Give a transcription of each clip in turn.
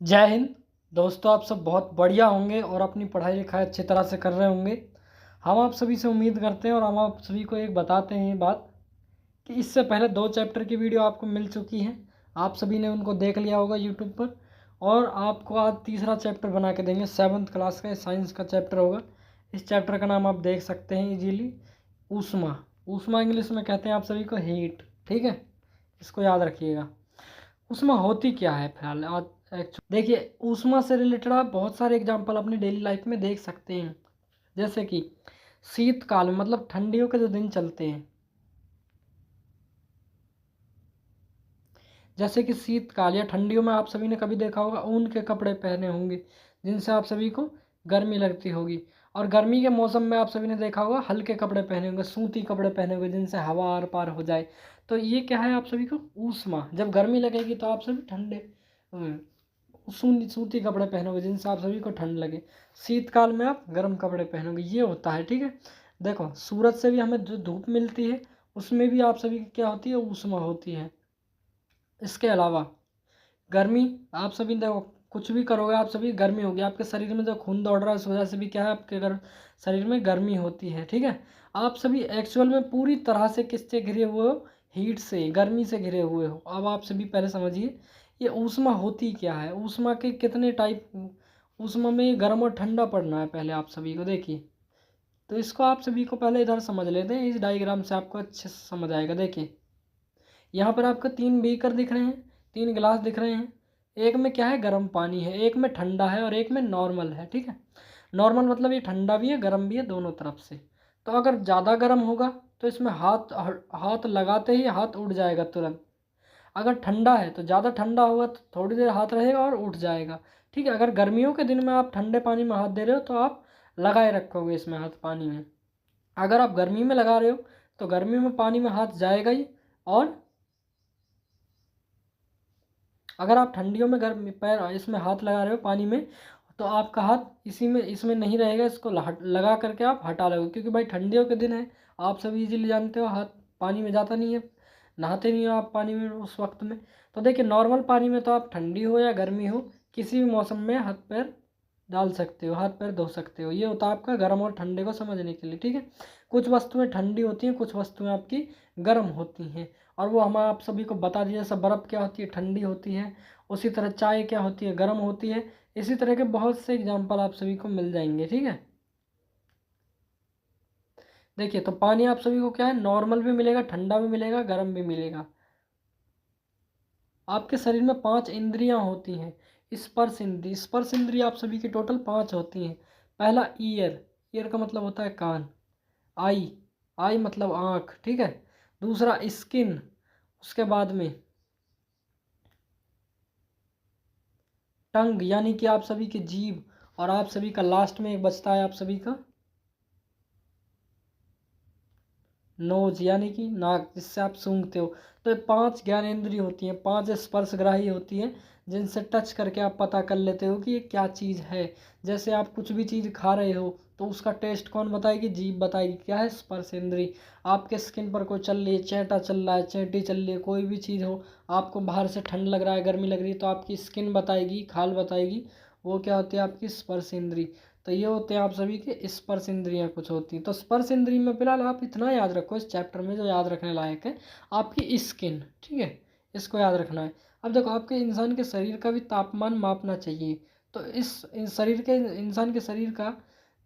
जय हिंद। दोस्तों, आप सब बहुत बढ़िया होंगे और अपनी पढ़ाई लिखाई अच्छी तरह से कर रहे होंगे। हम आप सभी से उम्मीद करते हैं और हम आप सभी को एक बताते हैं ये बात कि इससे पहले 2 चैप्टर की वीडियो आपको मिल चुकी हैं। आप सभी ने उनको देख लिया होगा यूट्यूब पर। और आपको आज तीसरा चैप्टर बना के देंगे। 7th क्लास का साइंस का चैप्टर होगा। इस चैप्टर का नाम आप देख सकते हैं इजीली, ऊष्मा। ऊष्मा इंग्लिश में कहते हैं आप सभी को हीट। ठीक है, इसको याद रखिएगा। ऊष्मा होती क्या है फिलहाल आज देखिए, ऊष्मा से रिलेटेड आप बहुत सारे एग्जांपल अपनी डेली लाइफ में देख सकते हैं। जैसे कि शीतकाल में, मतलब ठंडियों के जो दिन चलते हैं, जैसे कि शीतकाल या ठंडियों में आप सभी ने कभी देखा होगा ऊन के कपड़े पहने होंगे जिनसे आप सभी को गर्मी लगती होगी। और गर्मी के मौसम में आप सभी ने देखा होगा हल्के कपड़े पहने होंगे, सूती कपड़े पहने होंगे जिनसे हवा आर पार हो जाए। तो ये क्या है, आप सभी को ऊष्मा। जब गर्मी लगेगी तो आप सभी ठंडे सूती कपड़े पहनोगे जिनसे आप सभी को ठंड लगे। शीतकाल में आप गर्म कपड़े पहनोगे, ये होता है। ठीक है, देखो सूरज से भी हमें जो धूप मिलती है उसमें भी आप सभी की क्या होती है, ऊष्मा होती है। इसके अलावा गर्मी, आप सभी देखो कुछ भी करोगे आप सभी गर्मी होगी। आपके शरीर में जो खून दौड़ रहा है उस वजह से भी क्या है, आपके शरीर में गर्मी होती है। ठीक है, आप सभी एक्चुअल में पूरी तरह से किससे घिरे हुए हो, हीट से, गर्मी से घिरे हुए हो। अब आप सभी पहले समझिए ये ऊष्मा होती क्या है, ऊष्मा के कितने टाइप। ऊष्मा में गर्म और ठंडा पड़ना है पहले आप सभी को देखिए। तो इसको आप सभी को पहले इधर समझ लेते हैं, इस डायग्राम से आपको अच्छे से समझ आएगा। देखिए यहाँ पर आपको 3 बीकर दिख रहे हैं, 3 गिलास दिख रहे हैं। एक में क्या है, गर्म पानी है, एक में ठंडा है और एक में नॉर्मल है। ठीक है, नॉर्मल मतलब ये ठंडा भी है गर्म भी है दोनों तरफ से। तो अगर ज़्यादा गर्म होगा तो इसमें हाथ हाथ लगाते ही हाथ उड़ जाएगा तुरंत। अगर ठंडा है तो ज़्यादा ठंडा होगा तो थोड़ी देर हाथ रहेगा और उठ जाएगा। ठीक है, अगर गर्मियों के दिन में आप ठंडे पानी में हाथ दे रहे हो तो आप लगाए रखोगे इसमें हाथ पानी में। अगर आप गर्मी में लगा रहे हो तो गर्मी में पानी में हाथ जाएगा ही। और अगर आप ठंडियों में गर्म पैर इसमें हाथ लगा रहे हो पानी में तो आपका हाथ इसी में इसमें नहीं रहेगा, इसको लगा करके आप हटा लोगे। क्योंकि भाई ठंडियों के दिन है, आप सभी इजीली जानते हो हाथ पानी में जाता नहीं है, नहाते नहीं हो आप पानी में उस वक्त में। तो देखिए नॉर्मल पानी में तो आप ठंडी हो या गर्मी हो किसी भी मौसम में हाथ पैर डाल सकते हो, हाथ पैर धो सकते हो। ये होता है आपका गर्म और ठंडे को समझने के लिए। ठीक है, कुछ वस्तुएं ठंडी होती हैं, कुछ वस्तुएं आपकी गर्म होती हैं। और वो हम आप सभी को बता दिया, जैसे बर्फ़ क्या होती है, ठंडी होती है। उसी तरह चाय क्या होती है, गर्म होती है। इसी तरह के बहुत से एग्जाम्पल आप सभी को मिल जाएंगे। ठीक है, देखिए तो पानी आप सभी को क्या है, नॉर्मल भी मिलेगा, ठंडा भी मिलेगा, गर्म भी मिलेगा। आपके शरीर में 5 इंद्रियां होती हैं। स्पर्श इंद्रिय आप सभी की टोटल 5 होती हैं। पहला ईयर, ईयर का मतलब होता है कान। आई, आई मतलब आँख। ठीक है, दूसरा स्किन, उसके बाद में टंग यानी कि आप सभी की जीभ। और आप सभी का लास्ट में एक बचता है आप सभी का नोज यानी कि नाक, जिससे आप सूंघते हो। तो ये 5 ज्ञानेंद्रिय होती हैं, 5 स्पर्शग्राही होती हैं जिनसे टच करके आप पता कर लेते हो कि ये क्या चीज़ है। जैसे आप कुछ भी चीज़ खा रहे हो तो उसका टेस्ट कौन बताएगी, जीभ बताएगी। क्या है, स्पर्श इंद्रिय। आपके स्किन पर कोई चल रही है, चेंटा चल रहा है, चेंटी चल रही है, कोई भी चीज़ हो, आपको बाहर से ठंड लग रहा है, गर्मी लग रही है, तो आपकी स्किन बताएगी, खाल बताएगी। वो क्या होती है, आपकी स्पर्श इंद्रिय। तो ये होते हैं आप सभी के स्पर्श इंद्रियां कुछ होती हैं। तो स्पर्श इंद्रिय में फिलहाल आप इतना याद रखो इस चैप्टर में, जो याद रखने लायक है, आपकी स्किन। ठीक है, इसको याद रखना है। अब देखो आपके इंसान के शरीर का भी तापमान मापना चाहिए। तो इस शरीर के इंसान के शरीर का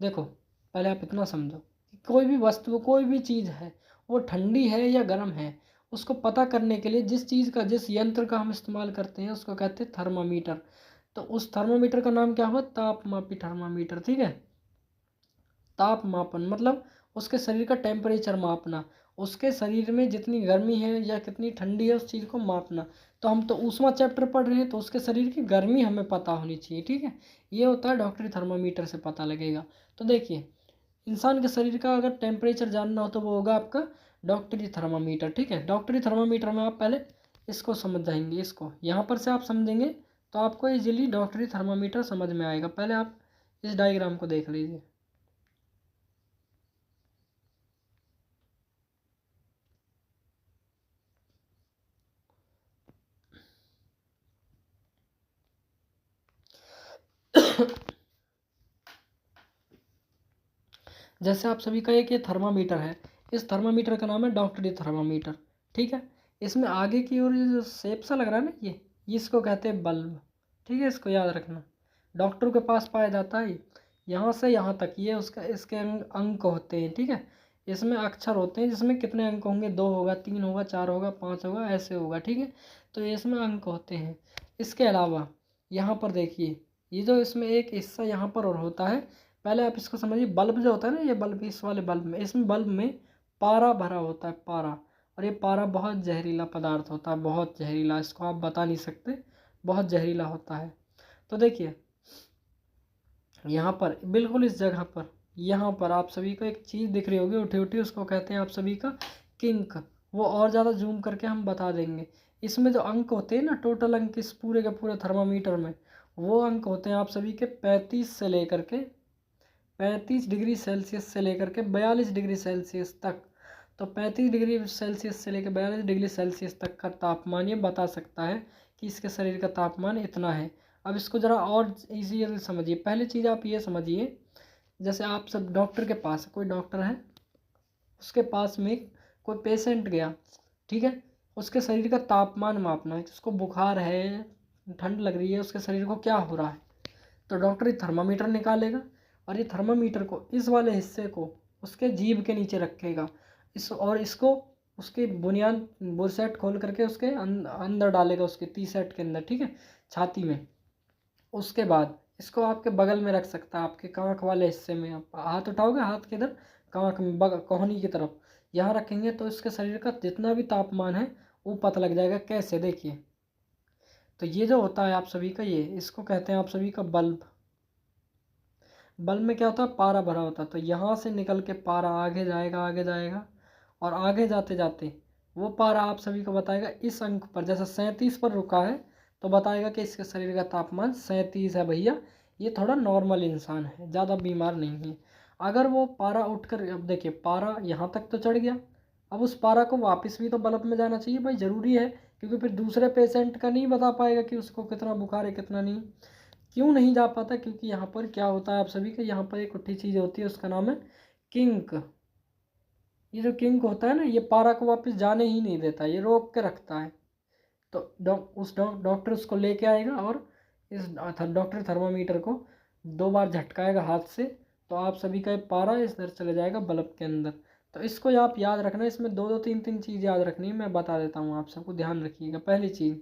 देखो, पहले आप इतना समझो कि कोई भी वस्तु, कोई भी चीज़ है, वो ठंडी है या गर्म है, उसको पता करने के लिए जिस चीज़ का, जिस यंत्र का हम इस्तेमाल करते हैं उसको कहते हैं थर्मामीटर। तो उस थर्मामीटर का नाम क्या हुआ, तापमापी थर्मामीटर। ठीक है, ताप मापन मतलब उसके शरीर का टेम्परेचर मापना, उसके शरीर में जितनी गर्मी है या कितनी ठंडी है उस चीज़ को मापना। तो हम तो ऊष्मा चैप्टर पढ़ रहे हैं तो उसके शरीर की गर्मी हमें पता होनी चाहिए। ठीक है, ये होता है डॉक्टरी थर्मामीटर से पता लगेगा। तो देखिए इंसान के शरीर का अगर टेम्परेचर जानना हो तो वो होगा आपका डॉक्टरी थर्मामीटर। ठीक है, डॉक्टरी थर्मामीटर में आप पहले इसको समझ जाएंगे, इसको यहाँ पर से आप समझेंगे तो आपको इजीली डॉक्टरी थर्मामीटर समझ में आएगा। पहले आप इस डायग्राम को देख लीजिए। जैसे आप सभी का एक ये थर्मामीटर है, इस थर्मामीटर का नाम है डॉक्टरी थर्मामीटर, ठीक है। इसमें आगे की ओर ये जो शेप सा लग रहा है ना, ये इसको कहते हैं बल्ब, ठीक है, इसको याद रखना। डॉक्टर के पास पाया जाता है यहाँ से यहाँ तक, ये उसका इसके अंक होते हैं, ठीक है। इसमें अक्षर होते हैं जिसमें कितने अंक होंगे, 2 होगा, 3 होगा, 4 होगा, 5 होगा, ऐसे होगा, ठीक है। तो इसमें अंक होते हैं। इसके अलावा यहाँ पर देखिए, ये जो इसमें एक हिस्सा यहाँ पर और होता है, पहले आप इसको समझिए। बल्ब जो होता है ना, ये बल्ब, इस वाले बल्ब में, इसमें बल्ब में पारा भरा होता है, पारा। और ये पारा बहुत जहरीला पदार्थ होता है, बहुत जहरीला, इसको आप बता नहीं सकते, बहुत जहरीला होता है। तो देखिए यहाँ पर बिल्कुल इस जगह पर, यहाँ पर आप सभी को एक चीज़ दिख रही होगी उठी उठी, उसको कहते हैं आप सभी का किंक। वो और ज़्यादा जूम करके हम बता देंगे। इसमें जो अंक होते हैं ना, टोटल अंक इस पूरे के पूरे थर्मामीटर में, वो अंक होते हैं आप सभी के 35 से लेकर के 35 डिग्री सेल्सियस से लेकर के 42 डिग्री सेल्सियस तक। तो 35 डिग्री सेल्सियस से लेकर 42 डिग्री सेल्सियस तक का तापमान ये बता सकता है कि इसके शरीर का तापमान इतना है। अब इसको ज़रा और ईजी समझिए। पहली चीज़ आप ये समझिए, जैसे आप सब डॉक्टर के पास, कोई डॉक्टर है, उसके पास में कोई पेशेंट गया, ठीक है, उसके शरीर का तापमान मापना है, उसको बुखार है, ठंड लग रही है, उसके शरीर को क्या हो रहा है, तो डॉक्टर ये थर्मामीटर निकालेगा और ये थर्मामीटर को इस वाले हिस्से को उसके जीभ के नीचे रखेगा, और इसको उसके बुनियाद बुरसेट खोल करके उसके अंदर डालेगा, उसके टी सेट के अंदर, ठीक है, छाती में। उसके बाद इसको आपके बगल में रख सकता है, आपके कांख वाले हिस्से में। आप हाथ उठाओगे, हाथ के इधर कांख में, कोहनी की तरफ यहाँ रखेंगे, तो इसके शरीर का जितना भी तापमान है वो पता लग जाएगा। कैसे, देखिए, तो ये जो होता है आप सभी का, ये इसको कहते हैं आप सभी का बल्ब। बल्ब में क्या होता है, पारा भरा होता है, तो यहाँ से निकल के पारा आगे जाएगा, आगे जाएगा, और आगे जाते जाते वो पारा आप सभी को बताएगा इस अंक पर, जैसे 37 पर रुका है, तो बताएगा कि इसके शरीर का तापमान 37 है भैया, ये थोड़ा नॉर्मल इंसान है, ज़्यादा बीमार नहीं है। अगर वो पारा उठकर, अब देखिए पारा यहाँ तक तो चढ़ गया, अब उस पारा को वापस भी तो बल्ब में जाना चाहिए भाई, ज़रूरी है, क्योंकि फिर दूसरे पेशेंट का नहीं बता पाएगा कि उसको कितना बुखार है कितना नहीं। क्यों नहीं जा पाता, क्योंकि यहाँ पर क्या होता है आप सभी के, यहाँ पर एक उठी चीज़ होती है, उसका नाम है किंक। ये जो किंक होता है ना, ये पारा को वापस जाने ही नहीं देता, ये रोक के रखता है। तो डॉक्टर उसको लेके आएगा और इस डॉक्टर थर्मामीटर को 2 बार झटकाएगा हाथ से, तो आप सभी का पारा इस तरह चले जाएगा बल्ब के अंदर। तो इसको आप याद रखना, इसमें 2 2 3 3 चीज़ याद रखनी है, मैं बता देता हूँ आप सबको, ध्यान रखिएगा। पहली चीज़,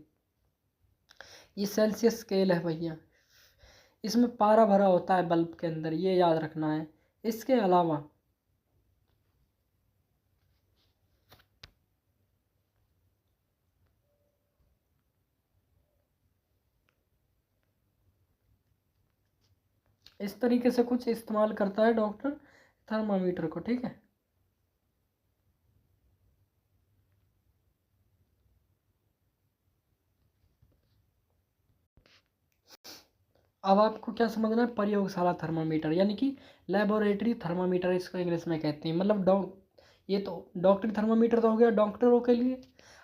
ये सेल्सियस स्केल है भैया, इसमें पारा भरा होता है बल्ब के अंदर, ये याद रखना है। इसके अलावा इस तरीके से कुछ इस्तेमाल करता है डॉक्टर थर्मामीटर को, ठीक है। अब आपको क्या समझना है, प्रयोगशाला थर्मामीटर यानी कि लेबोरेटरी थर्मामीटर, इसको इंग्लिश में कहते हैं। मतलब ये तो डॉक्टरी थर्मामीटर तो हो गया डॉक्टरों के लिए।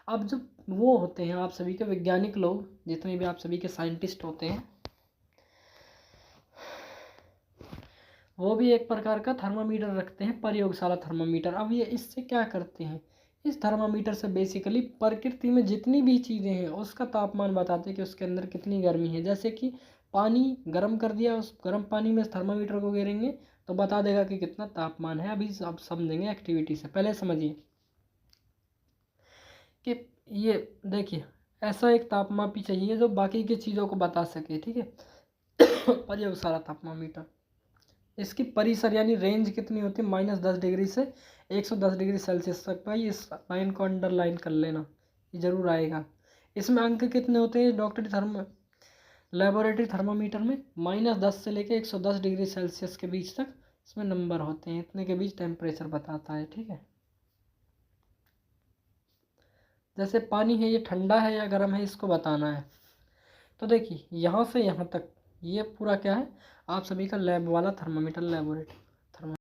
अब जो वो होते हैं आप सभी के वैज्ञानिक लोग, जितने भी आप सभी के साइंटिस्ट होते हैं, वो भी एक प्रकार का थर्मामीटर रखते हैं, प्रयोगशाला थर्मामीटर। अब ये इससे क्या करते हैं, इस थर्मामीटर से बेसिकली प्रकृति में जितनी भी चीज़ें हैं उसका तापमान बताते हैं कि उसके अंदर कितनी गर्मी है। जैसे कि पानी गर्म कर दिया, उस गर्म पानी में थर्मामीटर को गिरेंगे तो बता देगा कि कितना तापमान है। अभी आप समझेंगे एक्टिविटी से, पहले समझिए कि ये देखिए, ऐसा एक तापमापी चाहिए जो बाकी की चीज़ों को बता सके, ठीक है। प्रयोगशाला तापमामीटर, इसकी परिसर यानी रेंज कितनी होती है, -10 डिग्री से 110 डिग्री सेल्सियस तक। भाई इस लाइन को अंडरलाइन कर लेना, ये जरूर आएगा। इसमें अंक कितने होते हैं डॉक्टरी लेबोरेटरी थर्मामीटर में, -10 से लेके 110 डिग्री सेल्सियस के बीच तक इसमें नंबर होते हैं, इतने के बीच टेम्परेचर बताता है, ठीक है। जैसे पानी है, ये ठंडा है या गर्म है, इसको बताना है। तो देखिए यहाँ से यहाँ तक ये पूरा क्या है, आप सभी का लैब वाला थर्मामीटर, लेबोरेटरी।